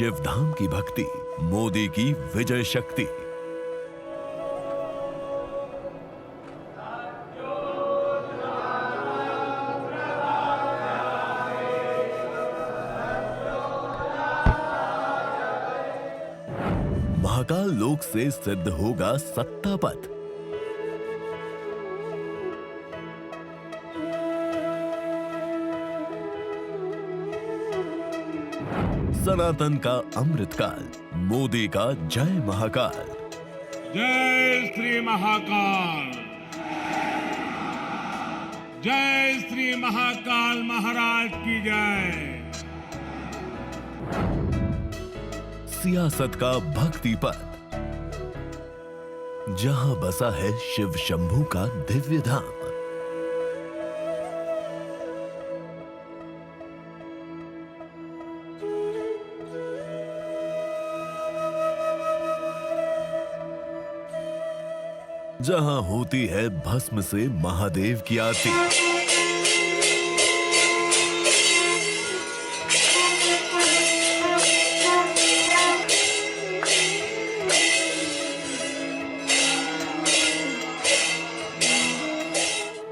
शिवधाम की भक्ति, मोदी की विजय शक्ति। महाकाल लोक से सिद्ध होगा सत्ता पथ। सनातन का अमृतकाल, मोदी का जय महाकाल। जय श्री महाकाल, जय श्री महाकाल महाराज की जय। सियासत का भक्ति पथ, जहां बसा है शिव शंभू का दिव्य धाम। जहां होती है भस्म से महादेव की आरती।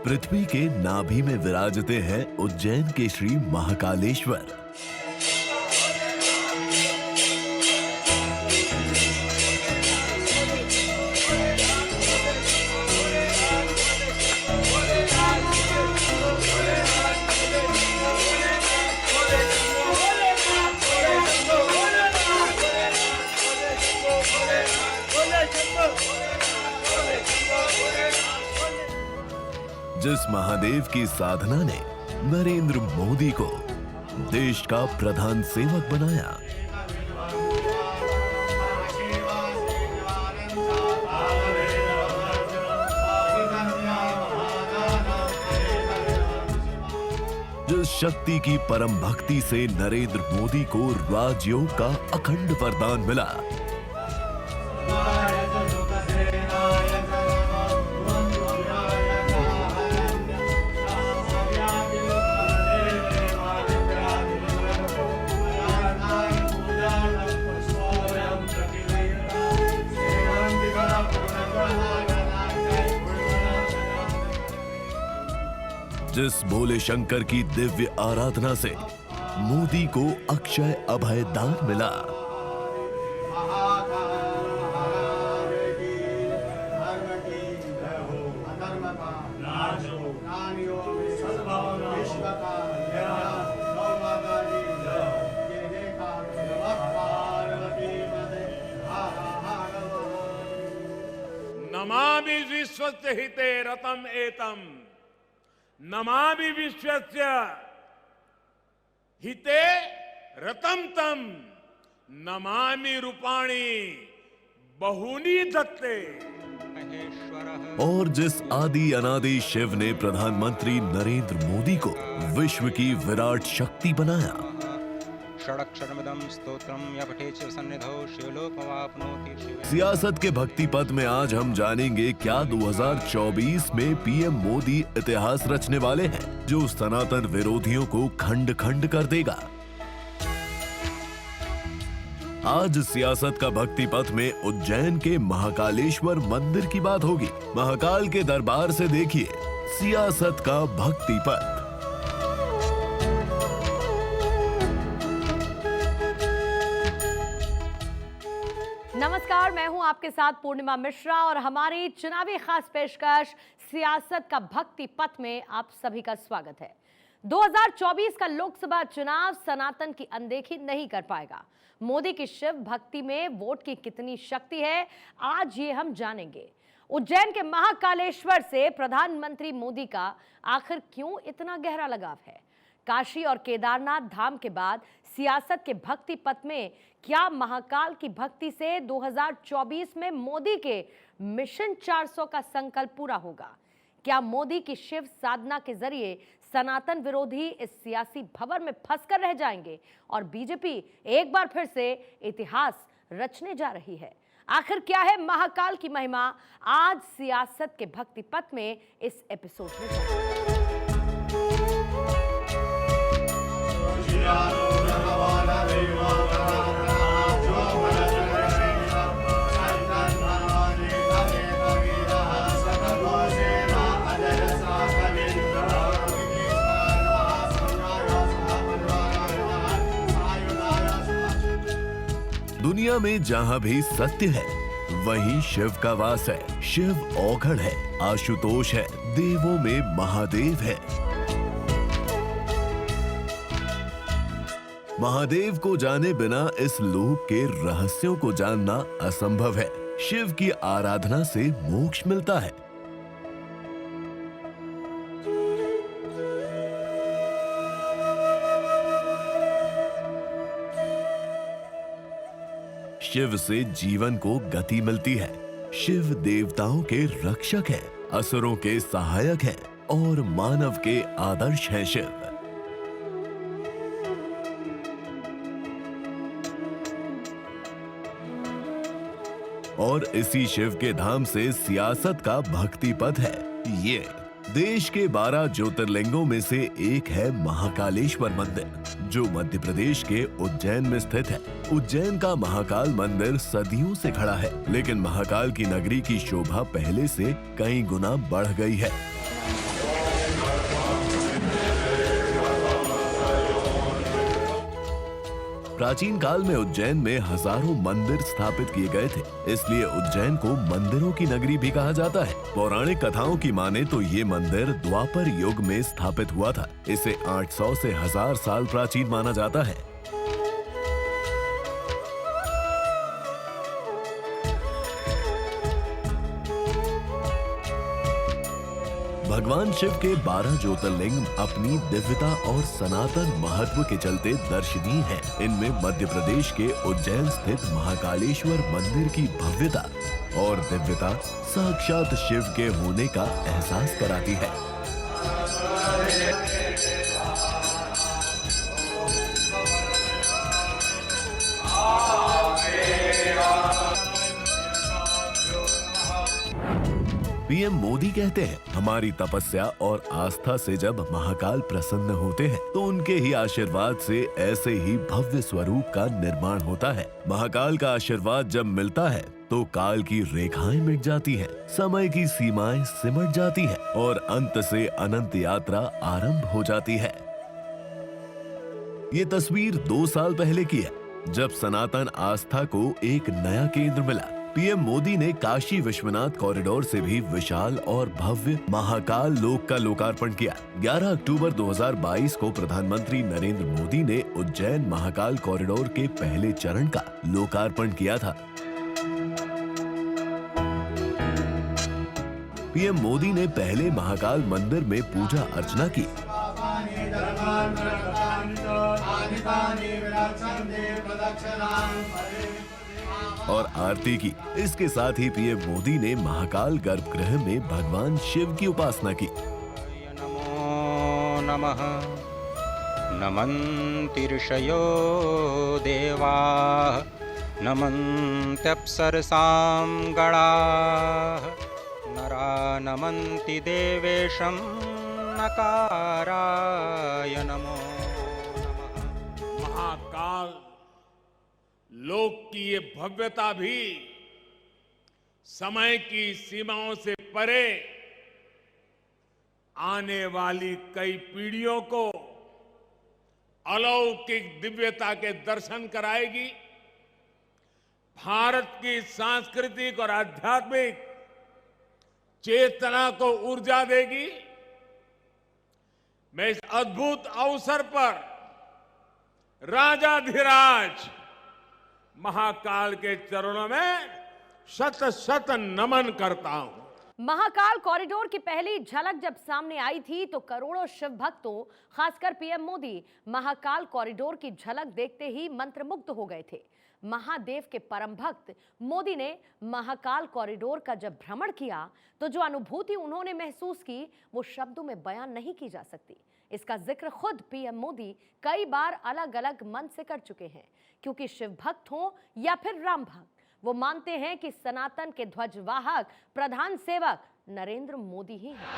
पृथ्वी के नाभि में विराजते हैं उज्जैन के श्री महाकालेश्वर। जिस महादेव की साधना ने नरेंद्र मोदी को देश का प्रधान सेवक बनाया, जिस शक्ति की परम भक्ति से नरेंद्र मोदी को राजयोग का अखंड वरदान मिला, जिस भोले शंकर की दिव्य आराधना से मोदी को अक्षय अभय दान मिला, नमामि विश्वस्य हिते रतम एतम, नमामि विश्वस्य हिते रतम तम, नमामि रूपाणि बहूनि दत्ते। और जिस आदि अनादि शिव ने प्रधानमंत्री नरेंद्र मोदी को विश्व की विराट शक्ति बनाया, सियासत के भक्ति पथ में आज हम जानेंगे क्या 2024 में पीएम मोदी इतिहास रचने वाले हैं, जो सनातन विरोधियों को खंड खंड कर देगा। आज सियासत का भक्ति पथ में उज्जैन के महाकालेश्वर मंदिर की बात होगी। महाकाल के दरबार से देखिए सियासत का भक्ति पथ। नमस्कार, मैं हूं आपके साथ पूर्णिमा मिश्रा और हमारी चुनावी खास पेशकश सियासत का भक्ति पथ में आप सभी का स्वागत है। 2024 का लोकसभा चुनाव सनातन की अनदेखी नहीं कर पाएगा। मोदी की शिव भक्ति में वोट की कितनी शक्ति है, आज ये हम जानेंगे। उज्जैन के महाकालेश्वर से प्रधानमंत्री मोदी का आखिर क्यों इतना गहरा लगाव है? काशी और केदारनाथ धाम के बाद सियासत के भक्ति पथ में क्या महाकाल की भक्ति से 2024 में मोदी के मिशन 400 का संकल्प पूरा होगा? क्या मोदी की शिव साधना के जरिए सनातन विरोधी इस सियासी भंवर में फंसकर रह जाएंगे और बीजेपी एक बार फिर से इतिहास रचने जा रही है? आखिर क्या है महाकाल की महिमा? आज सियासत के भक्ति पथ में इस एपिसोड में दुनिया में जहाँ भी सत्य है वहीं शिव का वास है। शिव औघड़ है, आशुतोष है, देवों में महादेव है। महादेव को जाने बिना इस लोक के रहस्यों को जानना असंभव है। शिव की आराधना से मोक्ष मिलता है। शिव से जीवन को गति मिलती है। शिव देवताओं के रक्षक हैं, असुरों के सहायक हैं और मानव के आदर्श हैं शिव। और इसी शिव के धाम से सियासत का भक्ति पथ है। ये देश के 12 ज्योतिर्लिंगों में से एक है महाकालेश्वर मंदिर, जो मध्य प्रदेश के उज्जैन में स्थित है। उज्जैन का महाकाल मंदिर सदियों से खड़ा है, लेकिन महाकाल की नगरी की शोभा पहले से कई गुना बढ़ गई है। प्राचीन काल में उज्जैन में हजारों मंदिर स्थापित किए गए थे, इसलिए उज्जैन को मंदिरों की नगरी भी कहा जाता है। पौराणिक कथाओं की माने तो ये मंदिर द्वापर युग में स्थापित हुआ था। इसे 800 से 1000 साल प्राचीन माना जाता है। भगवान शिव के 12 ज्योतिर्लिंग अपनी दिव्यता और सनातन महत्व के चलते दर्शनीय हैं। इनमें मध्य प्रदेश के उज्जैन स्थित महाकालेश्वर मंदिर की भव्यता और दिव्यता साक्षात शिव के होने का एहसास कराती है। पीएम मोदी कहते हैं, हमारी तपस्या और आस्था से जब महाकाल प्रसन्न होते हैं तो उनके ही आशीर्वाद से ऐसे ही भव्य स्वरूप का निर्माण होता है। महाकाल का आशीर्वाद जब मिलता है तो काल की रेखाएं मिट जाती हैं, समय की सीमाएं सिमट जाती हैं और अंत से अनंत यात्रा आरंभ हो जाती है। ये तस्वीर 2 साल पहले की है, जब सनातन आस्था को एक नया केंद्र मिला। पीएम मोदी ने काशी विश्वनाथ कॉरिडोर से भी विशाल और भव्य महाकाल लोक का लोकार्पण किया। 11 अक्टूबर 2022 को प्रधानमंत्री नरेंद्र मोदी ने उज्जैन महाकाल कॉरिडोर के पहले चरण का लोकार्पण किया था। पीएम मोदी ने पहले महाकाल मंदिर में पूजा अर्चना की और आरती की। इसके साथ ही पीएम मोदी ने महाकाल गर्भगृह में भगवान शिव की उपासना की। नमो नमः नमन्ति ऋषयो देवाः नमन्त्यप्सरसां गणाः नरा नमन्ति देवेशं नकाराय नमो नमः। महाकाल लोक की ये भव्यता भी समय की सीमाओं से परे आने वाली कई पीढ़ियों को अलौकिक दिव्यता के दर्शन कराएगी। भारत की सांस्कृतिक और आध्यात्मिक चेतना को ऊर्जा देगी। मैं इस अद्भुत अवसर पर राजाधिराज महाकाल के चरणों में शत शत नमन करता हूं। महाकाल कॉरिडोर की पहली झलक जब सामने आई थी तो करोड़ों शिव भक्तों, खासकर पीएम मोदी, महाकाल कॉरिडोर की झलक देखते ही मंत्रमुग्ध हो गए थे। महादेव के परम भक्त मोदी ने महाकाल कॉरिडोर का जब भ्रमण किया तो जो अनुभूति उन्होंने महसूस की वो शब्दों में बयान नहीं की जा सकती। इसका जिक्र खुद पीएम मोदी कई बार अलग अलग मंच से कर चुके हैं, क्योंकि शिव भक्त हो या फिर राम भक्त, वो मानते हैं कि सनातन के ध्वजवाहक प्रधान सेवक नरेंद्र मोदी ही हैं।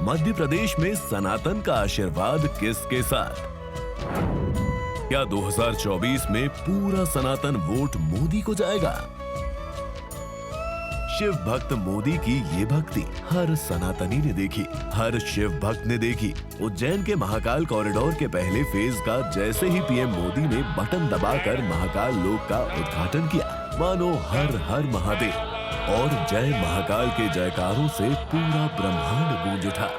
मध्य प्रदेश में सनातन का आशीर्वाद किसके साथ? क्या 2024 में पूरा सनातन वोट मोदी को जाएगा? शिव भक्त मोदी की ये भक्ति हर सनातनी ने देखी, हर शिव भक्त ने देखी। उज्जैन के महाकाल कॉरिडोर के पहले फेज का जैसे ही पीएम मोदी ने बटन दबाकर महाकाल लोक का उद्घाटन किया, मानो हर हर महादेव और जय महाकाल के जयकारों से पूरा ब्रह्मांड गूंज उठा।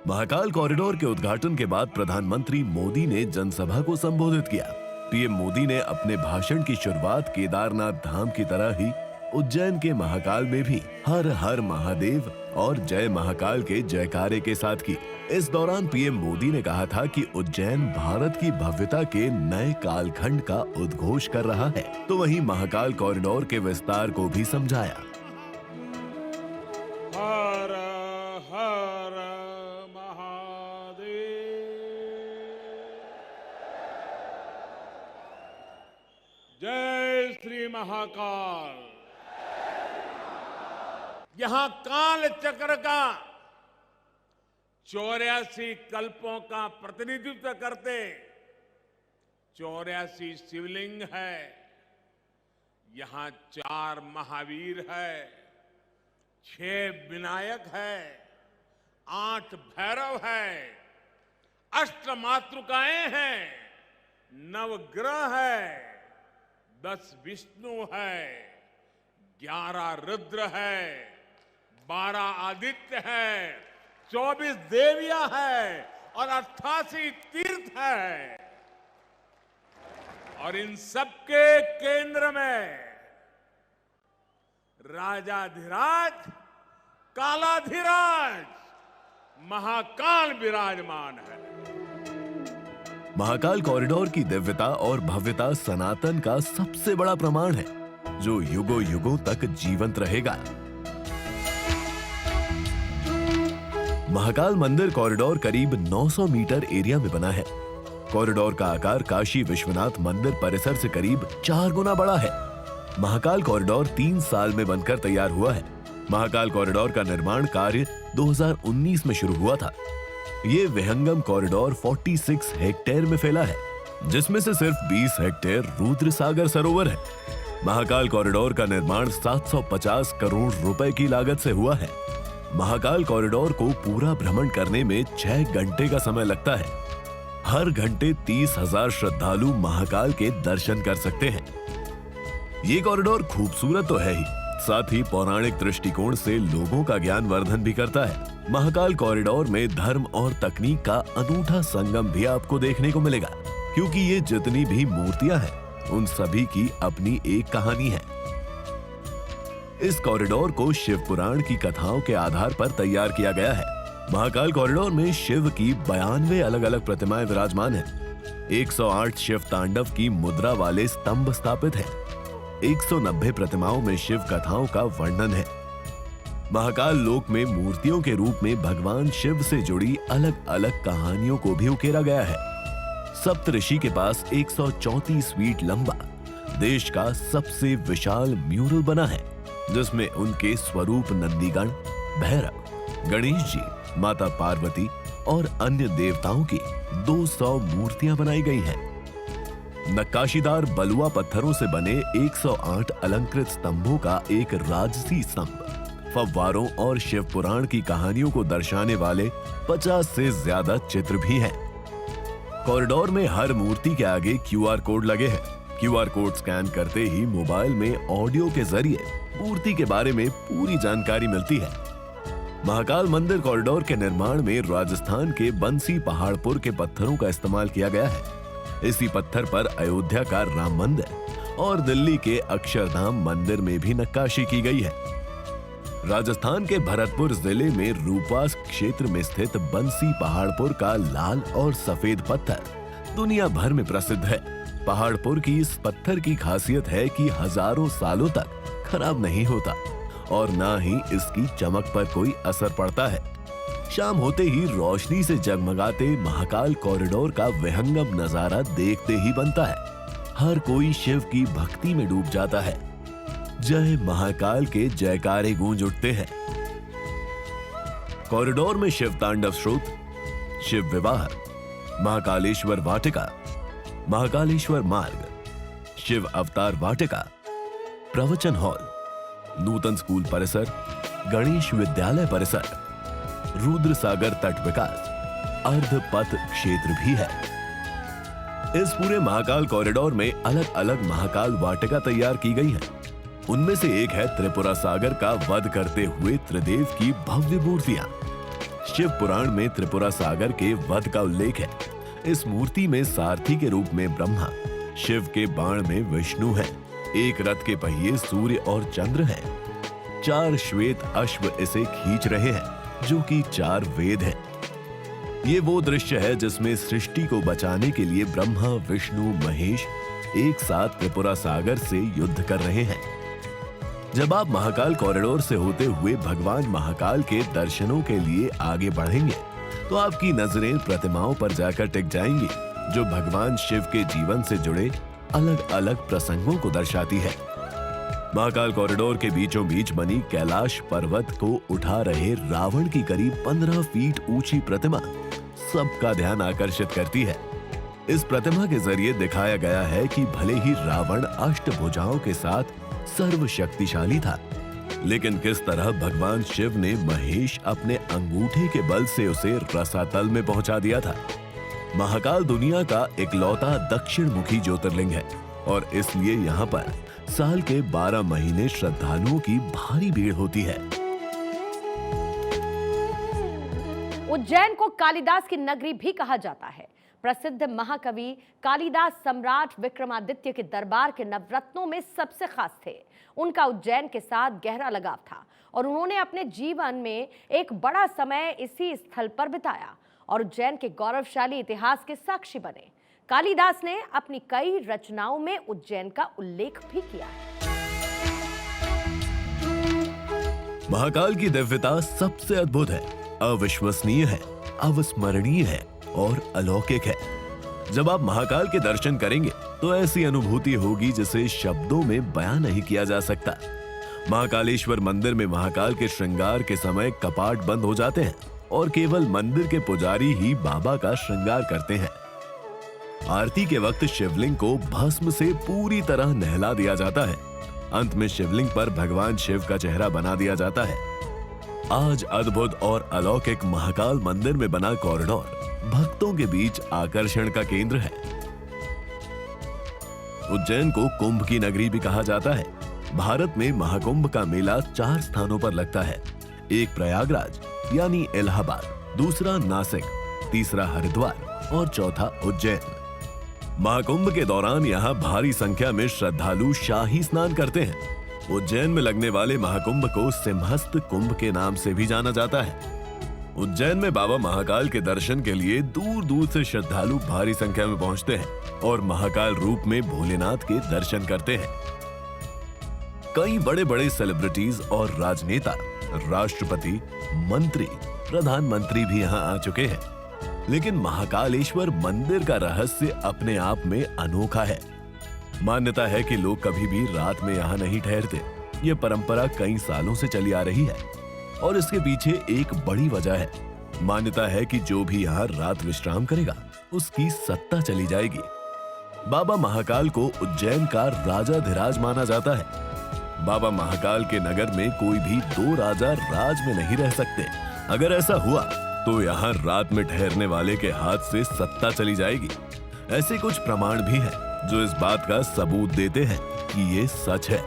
महाकाल कॉरिडोर के उद्घाटन के बाद प्रधानमंत्री मोदी ने जनसभा को संबोधित किया। पीएम मोदी ने अपने भाषण की शुरुआत केदारनाथ धाम की तरह ही उज्जैन के महाकाल में भी हर हर महादेव और जय महाकाल के जयकारे के साथ की। इस दौरान पीएम मोदी ने कहा था कि उज्जैन भारत की भव्यता के नए कालखंड का उद्घोष कर रहा है, तो वहीं महाकाल कॉरिडोर के विस्तार को भी समझाया। हर हर महादेव, जय श्री महाकाल। यहां काल चक्र का 84 कल्पों का प्रतिनिधित्व करते 84 शिवलिंग है। यहां 4 महावीर है, 6 विनायक है, 8 भैरव है, 8 मातृकाएं हैं, 9 ग्रह है, 10 विष्णु है, 11 रुद्र है, 12 आदित्य है, 24 देवियां है और 88 तीर्थ है। और इन सबके केंद्र में राजाधिराज कालाधिराज महाकाल विराजमान है। महाकाल कॉरिडोर की दिव्यता और भव्यता सनातन का सबसे बड़ा प्रमाण है, जो युगों युगों तक जीवंत रहेगा। महाकाल मंदिर कॉरिडोर करीब 900 मीटर एरिया में बना है। कॉरिडोर का आकार काशी विश्वनाथ मंदिर परिसर से करीब 4 गुना बड़ा है। महाकाल कॉरिडोर 3 साल में बनकर तैयार हुआ है। महाकाल कॉरिडोर का निर्माण कार्य 2019 में शुरू हुआ था। ये विहंगम कॉरिडोर 46 हेक्टेयर में फैला है, जिसमें से सिर्फ 20 हेक्टेयर रुद्र सागर सरोवर है। महाकाल कॉरिडोर का निर्माण 750 करोड़ रुपए की लागत से हुआ है। महाकाल कॉरिडोर को पूरा भ्रमण करने में 6 घंटे का समय लगता है। हर घंटे 30,000 श्रद्धालु महाकाल के दर्शन कर सकते हैं। ये कॉरिडोर खूबसूरत तो है ही, साथ ही पौराणिक दृष्टिकोण से लोगों का ज्ञान वर्धन भी करता है। महाकाल कॉरिडोर में धर्म और तकनीक का अनूठा संगम भी आपको देखने को मिलेगा, क्योंकि ये जितनी भी मूर्तियां हैं, उन सभी की अपनी एक कहानी है। इस कॉरिडोर को शिव पुराण की कथाओं के आधार पर तैयार किया गया है। महाकाल कॉरिडोर में शिव की 92 अलग अलग प्रतिमाएं विराजमान हैं। 108 शिव तांडव की मुद्रा वाले स्तंभ स्थापित हैं। 190 प्रतिमाओं में शिव कथाओं का वर्णन है। महाकाल लोक में मूर्तियों के रूप में भगवान शिव से जुड़ी अलग अलग कहानियों को भी उकेरा गया है। सप्तऋषि के पास 134 फीट लंबा देश का सबसे विशाल म्यूरल बना है, जिसमें उनके स्वरूप नंदीगण, भैरव, गणेश जी, माता पार्वती और अन्य देवताओं की 200 मूर्तियां बनाई गई हैं। नक्काशीदार बलुआ पत्थरों से बने 108 अलंकृत स्तंभों का एक राजसी स्तंभ, फव्वारों और शिव पुराण की कहानियों को दर्शाने वाले 50 से ज्यादा चित्र भी हैं। कॉरिडोर में हर मूर्ति के आगे QR कोड लगे हैं। QR कोड स्कैन करते ही मोबाइल में ऑडियो के जरिए मूर्ति के बारे में पूरी जानकारी मिलती है। महाकाल मंदिर कॉरिडोर के निर्माण में राजस्थान के बंसी पहाड़पुर के पत्थरों का इस्तेमाल किया गया है। इसी पत्थर पर अयोध्या का राम मंदिर और दिल्ली के अक्षरधाम मंदिर में भी नक्काशी की गई है। राजस्थान के भरतपुर जिले में रूपवास क्षेत्र में स्थित बंसी पहाड़पुर का लाल और सफेद पत्थर दुनिया भर में प्रसिद्ध है। पहाड़पुर की इस पत्थर की खासियत है कि हजारों सालों तक खराब नहीं होता और ना ही इसकी चमक पर कोई असर पड़ता है। शाम होते ही रोशनी से जगमगाते महाकाल कॉरिडोर का विहंगम नजारा देखते ही बनता है। हर कोई शिव की भक्ति में डूब जाता है। जय महाकाल के जयकारे गूंज उठते हैं। कॉरिडोर में शिव तांडव स्रोत, शिव विवाह, महाकालेश्वर वाटिका, महाकालेश्वर मार्ग, शिव अवतार वाटिका, प्रवचन हॉल, नूतन स्कूल परिसर, गणेश विद्यालय परिसर, रुद्र सागर तट विकास, अर्धपथ क्षेत्र भी है। इस पूरे महाकाल कॉरिडोर में अलग अलग महाकाल वाटिका तैयार की गई हैं। उनमें से एक है त्रिपुरा सागर का वध करते हुए त्रिदेव की भव्य मूर्तियां। शिव पुराण में त्रिपुरा सागर के वध का उल्लेख है। इस मूर्ति में सारथी के रूप में ब्रह्मा, शिव के बाण में विष्णु है, एक रथ के पहिए सूर्य और चंद्र है, 4 श्वेत अश्व इसे खींच रहे हैं जो कि 4 वेद हैं। ये वो दृश्य है जिसमें सृष्टि को बचाने के लिए ब्रह्मा, विष्णु, महेश एक साथ त्रिपुरा सागर से युद्ध कर रहे हैं। जब आप महाकाल कॉरिडोर से होते हुए भगवान महाकाल के दर्शनों के लिए आगे बढ़ेंगे तो आपकी नजरें प्रतिमाओं पर जाकर टिक जाएंगी जो भगवान शिव के जीवन से जुड़े अलग अलग प्रसंगों को दर्शाती है। महाकाल कॉरिडोर के बीचों बीच बनी कैलाश पर्वत को उठा रहे रावण की करीब 15 फीट ऊंची प्रतिमा सबका ध्यान आकर्षित करती है। इस प्रतिमा के जरिए दिखाया गया है कि भले ही रावण अष्टभुजाओं के साथ सर्वशक्तिशाली था, लेकिन किस तरह भगवान शिव ने महेश अपने अंगूठे के बल से उसे रसातल में पहुंचा दिया था। महाकाल दुनिया का इकलौता दक्षिण मुखी ज्योतिर्लिंग है और इसलिए यहाँ पर साल के 12 महीने श्रद्धालुओं की भारी भीड़ होती है। उज्जैन को कालिदास की नगरी भी कहा जाता है। प्रसिद्ध महाकवि कालिदास सम्राट विक्रमादित्य के दरबार के नवरत्नों में सबसे खास थे। उनका उज्जैन के साथ गहरा लगाव था और उन्होंने अपने जीवन में एक बड़ा समय इसी स्थल पर बिताया और उज्जैन के गौरवशाली इतिहास के साक्षी बने। कालिदास ने अपनी कई रचनाओं में उज्जैन का उल्लेख भी किया है। महाकाल की दिव्यता सबसे अद्भुत है, अविश्वसनीय है, अविस्मरणीय है और अलौकिक है। जब आप महाकाल के दर्शन करेंगे तो ऐसी अनुभूति होगी जिसे शब्दों में बयां नहीं किया जा सकता। महाकालेश्वर मंदिर में महाकाल के श्रृंगार के समय कपाट बंद हो जाते हैं और केवल मंदिर के पुजारी ही बाबा का श्रृंगार करते हैं। आरती के वक्त शिवलिंग को भस्म से पूरी तरह नहला दिया जाता है। अंत में शिवलिंग पर भगवान शिव का चेहरा बना दिया जाता है। आज अद्भुत और अलौकिक महाकाल मंदिर में बना कॉरिडोर भक्तों के बीच आकर्षण का केंद्र है। उज्जैन को कुंभ की नगरी भी कहा जाता है। भारत में महाकुंभ का मेला 4 स्थानों पर लगता है। एक प्रयागराज यानी इलाहाबाद, दूसरा नासिक, तीसरा हरिद्वार और चौथा उज्जैन। महाकुंभ के दौरान यहाँ भारी संख्या में श्रद्धालु शाही स्नान करते हैं। उज्जैन में लगने वाले महाकुंभ को सिंहस्थ कुंभ के नाम से भी जाना जाता है। उज्जैन में बाबा महाकाल के दर्शन के लिए दूर दूर से श्रद्धालु भारी संख्या में पहुंचते हैं और महाकाल रूप में भोलेनाथ के दर्शन करते हैं। कई बड़े बड़े सेलिब्रिटीज और राजनेता, राष्ट्रपति, मंत्री, प्रधानमंत्री भी यहाँ आ चुके हैं। लेकिन महाकालेश्वर मंदिर का रहस्य अपने आप में अनोखा है। मान्यता है कि लोग कभी भी रात में यहाँ नहीं ठहरते। ये परंपरा कई सालों से चली आ रही है और इसके पीछे एक बड़ी वजह है। मान्यता है कि जो भी यहाँ रात विश्राम करेगा उसकी सत्ता चली जाएगी। बाबा महाकाल को उज्जैन का राजाधिराज माना जाता है। बाबा महाकाल के नगर में कोई भी 2 राजा राज में नहीं रह सकते। अगर ऐसा हुआ तो यहाँ रात में ठहरने वाले के हाथ से सत्ता चली जाएगी। ऐसे कुछ प्रमाण भी हैं जो इस बात का सबूत देते हैं कि ये सच है।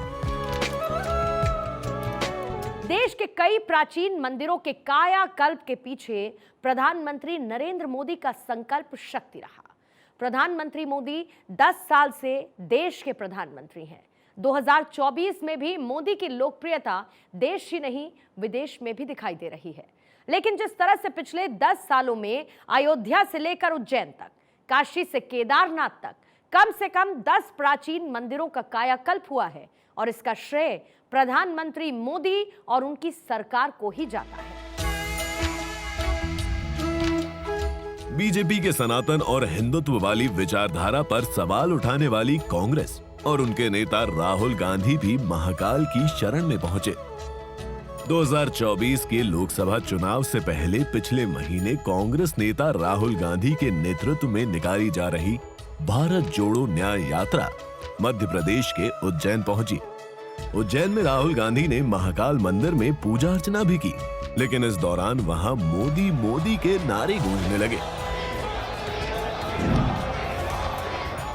देश के कई प्राचीन मंदिरों के कायाकल्प के पीछे प्रधानमंत्री नरेंद्र मोदी का संकल्प शक्ति रहा। प्रधानमंत्री मोदी 10 साल से देश के प्रधानमंत्री हैं। 2024 में भी मोदी की लोकप्रियता देश ही नहीं विदेश में भी दिखाई दे रही है। लेकिन जिस तरह से पिछले 10 सालों में अयोध्या से लेकर उज्जैन तक, काशी से केदारनाथ तक कम से कम 10 प्राचीन मंदिरों का कायाकल्प हुआ है और इसका श्रेय प्रधानमंत्री मोदी और उनकी सरकार को ही जाता है। बीजेपी के सनातन और हिंदुत्व वाली विचारधारा पर सवाल उठाने वाली कांग्रेस और उनके नेता राहुल गांधी भी महाकाल की शरण में पहुंचे। 2024 के लोकसभा चुनाव से पहले पिछले महीने कांग्रेस नेता राहुल गांधी के नेतृत्व में निकाली जा रही भारत जोड़ो न्याय यात्रा मध्य प्रदेश के उज्जैन पहुंची। उज्जैन में राहुल गांधी ने महाकाल मंदिर में पूजा अर्चना भी की, लेकिन इस दौरान वहां मोदी मोदी के नारे गूंजने लगे।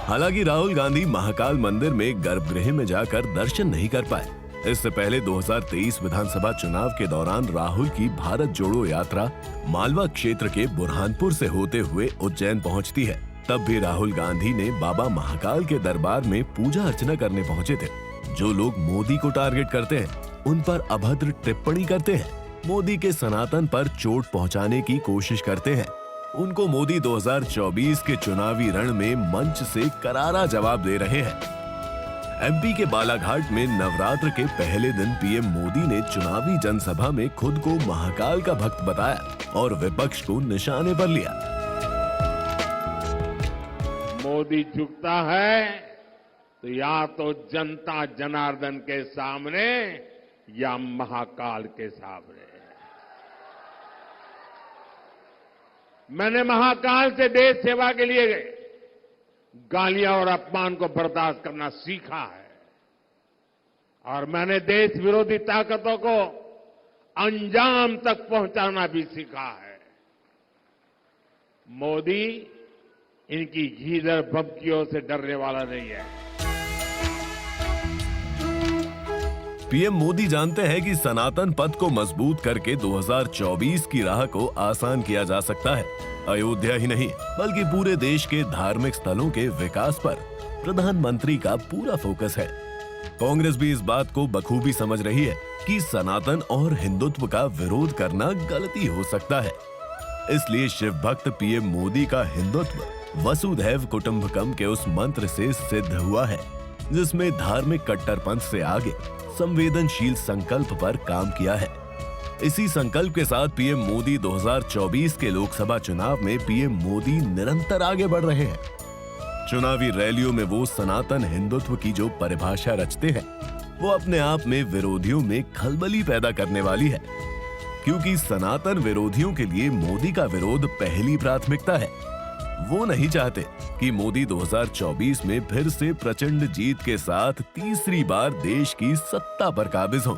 हालांकि राहुल गांधी महाकाल मंदिर में गर्भगृह में जाकर दर्शन नहीं कर पाए। इससे पहले 2023 विधानसभा चुनाव के दौरान राहुल की भारत जोड़ो यात्रा मालवा क्षेत्र के बुरहानपुर से होते हुए उज्जैन पहुंचती है। तब भी राहुल गांधी ने बाबा महाकाल के दरबार में पूजा अर्चना करने पहुंचे थे। जो लोग मोदी को टारगेट करते हैं, उन पर अभद्र टिप्पणी करते हैं, मोदी के सनातन पर चोट पहुंचाने की कोशिश करते हैं, उनको मोदी 2024 के चुनावी रण में मंच से करारा जवाब दे रहे हैं। एमपी के बालाघाट में नवरात्र के पहले दिन पीएम मोदी ने चुनावी जनसभा में खुद को महाकाल का भक्त बताया और विपक्ष को निशाने पर लिया। मोदी झुकता है तो या तो जनता जनार्दन के सामने या महाकाल के सामने। मैंने महाकाल से देश सेवा के लिए गालियां और अपमान को बर्दाश्त करना सीखा है और मैंने देश विरोधी ताकतों को अंजाम तक पहुंचाना भी सीखा है। मोदी इनकी घीधर भभकियों से डरने वाला नहीं है। पीएम मोदी जानते हैं कि सनातन पथ को मजबूत करके 2024 की राह को आसान किया जा सकता है। अयोध्या ही नहीं बल्कि पूरे देश के धार्मिक स्थलों के विकास पर प्रधानमंत्री का पूरा फोकस है। कांग्रेस भी इस बात को बखूबी समझ रही है कि सनातन और हिंदुत्व का विरोध करना गलती हो सकता है। इसलिए शिव भक्त पीएम मोदी का हिंदुत्व वसुधैव कुटुंबकम के उस मंत्र से सिद्ध हुआ है, जिसमें धार्मिक कट्टरपंथ से आगे संवेदनशील संकल्प पर काम किया है। इसी संकल्प के साथ पीएम मोदी 2024 के लोकसभा चुनाव में पीएम मोदी निरंतर आगे बढ़ रहे हैं। चुनावी रैलियों में वो सनातन हिंदुत्व की जो परिभाषा रचते हैं, वो अपने आप में विरोधियों में खलबली पैदा करने वाली है, क्योंकि सनातन विरोधियों के लिए मोदी का विरोध पहली प्राथमिकता है। वो नहीं चाहते कि मोदी 2024 में फिर से प्रचंड जीत के साथ तीसरी बार देश की सत्ता पर काबिज हों।